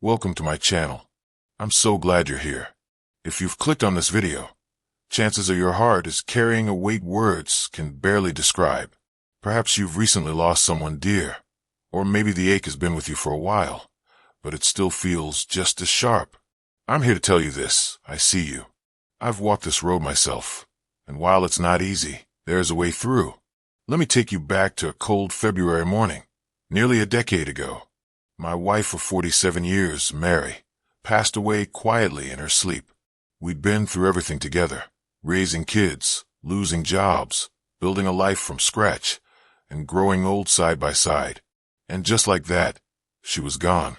Welcome to my channel. I'm so glad you're here. If you've clicked on this video, chances are your heart is carrying a weight words can barely describe. Perhaps you've recently lost someone dear, or maybe the ache has been with you for a while, but it still feels just as sharp. I'm here to tell you this. I see you. I've walked this road myself, and while it's not easy, there's a way through. Let me take you back to a cold February morning, nearly a decade ago. My wife of 47 years, Mary, passed away quietly in her sleep. We'd been through everything together, raising kids, losing jobs, building a life from scratch, and growing old side by side. And just like that, she was gone.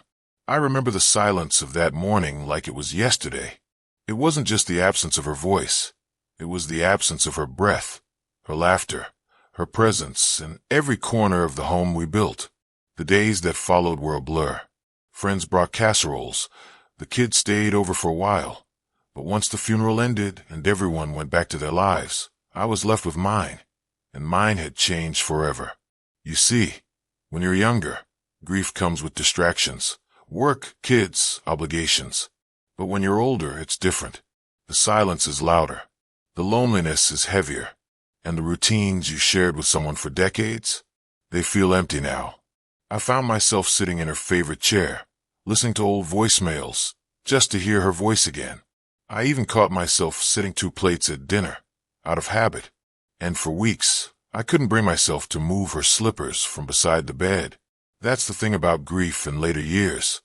I remember the silence of that morning like it was yesterday. It wasn't just the absence of her voice. It was the absence of her breath, her laughter, her presence in every corner of the home we built. The days that followed were a blur. Friends brought casseroles. The kids stayed over for a while. But once the funeral ended and everyone went back to their lives, I was left with mine, and mine had changed forever. You see, when you're younger, grief comes with distractions, work, kids, obligations. But when you're older, it's different. The silence is louder. The loneliness is heavier. And the routines you shared with someone for decades, they feel empty now. I found myself sitting in her favorite chair, listening to old voicemails, just to hear her voice again. I even caught myself sitting 2 plates at dinner, out of habit. And for weeks, I couldn't bring myself to move her slippers from beside the bed. That's the thing about grief in later years.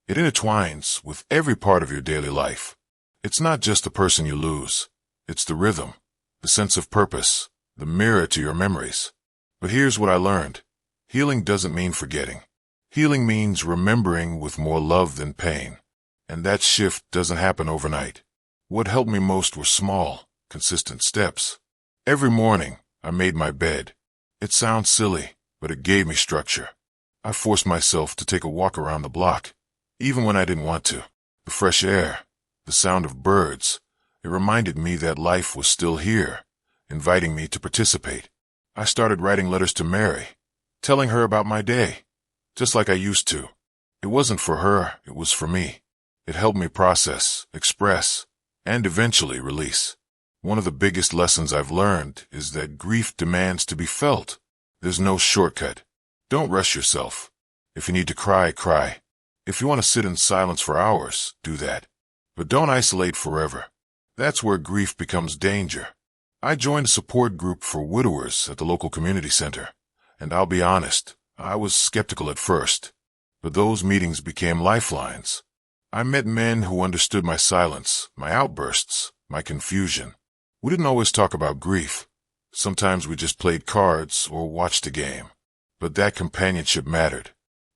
It intertwines with every part of your daily life. It's not just the person you lose. It's the rhythm, the sense of purpose, the mirror to your memories. But here's what I learned. Healing doesn't mean forgetting. Healing means remembering with more love than pain. And that shift doesn't happen overnight. What helped me most were small, consistent steps. Every morning, I made my bed. It sounds silly, but it gave me structure. I forced myself to take a walk around the block, even when I didn't want to. The fresh air, the sound of birds, it reminded me that life was still here, inviting me to participate. I started writing letters to Mary, telling her about my day, just like I used to. It wasn't for her, it was for me. It helped me process, express, and eventually release. One of the biggest lessons I've learned is that grief demands to be felt. There's no shortcut. Don't rush yourself. If you need to cry, cry. If you want to sit in silence for hours, do that. But don't isolate forever. That's where grief becomes danger. I joined a support group for widowers at the local community center. And I'll be honest, I was skeptical at first. But those meetings became lifelines. I met men who understood my silence, my outbursts, my confusion. We didn't always talk about grief. Sometimes we just played cards or watched a game. But that companionship mattered.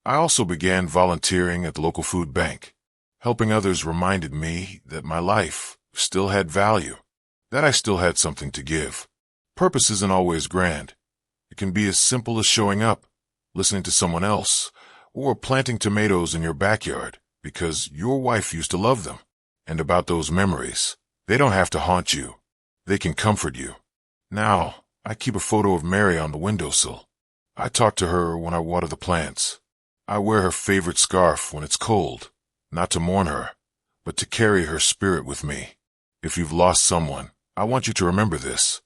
I also began volunteering at the local food bank. Helping others reminded me that my life still had value, that I still had something to give. Purpose isn't always grand. It can be as simple as showing up, listening to someone else, or planting tomatoes in your backyard because your wife used to love them. And about those memories, they don't have to haunt you. They can comfort you. Now, I keep a photo of Mary on the windowsill. I talk to her when I water the plants. I wear her favorite scarf when it's cold, not to mourn her, but to carry her spirit with me. If you've lost someone, I want you to remember this.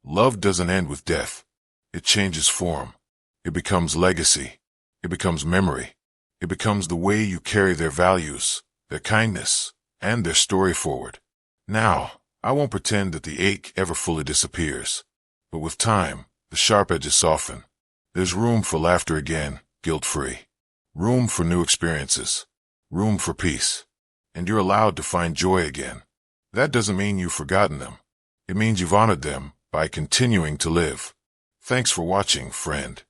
Love doesn't end with death. It changes form. It becomes legacy. It becomes memory. It becomes the way you carry their values, their kindness, and their story forward. Now, I won't pretend that the ache ever fully disappears. But with time, the sharp edges soften. There's room for laughter again, guilt-free. Room for new experiences. Room for peace. And you're allowed to find joy again. That doesn't mean you've forgotten them. It means you've honored them by continuing to live. Thanks for watching, friend.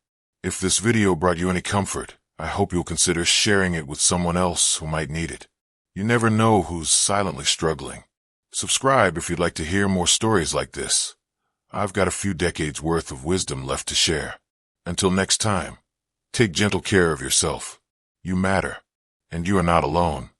If this video brought you any comfort, I hope you'll consider sharing it with someone else who might need it. You never know who's silently struggling. Subscribe if you'd like to hear more stories like this. I've got a few decades worth of wisdom left to share. Until next time, take gentle care of yourself. You matter, and you are not alone.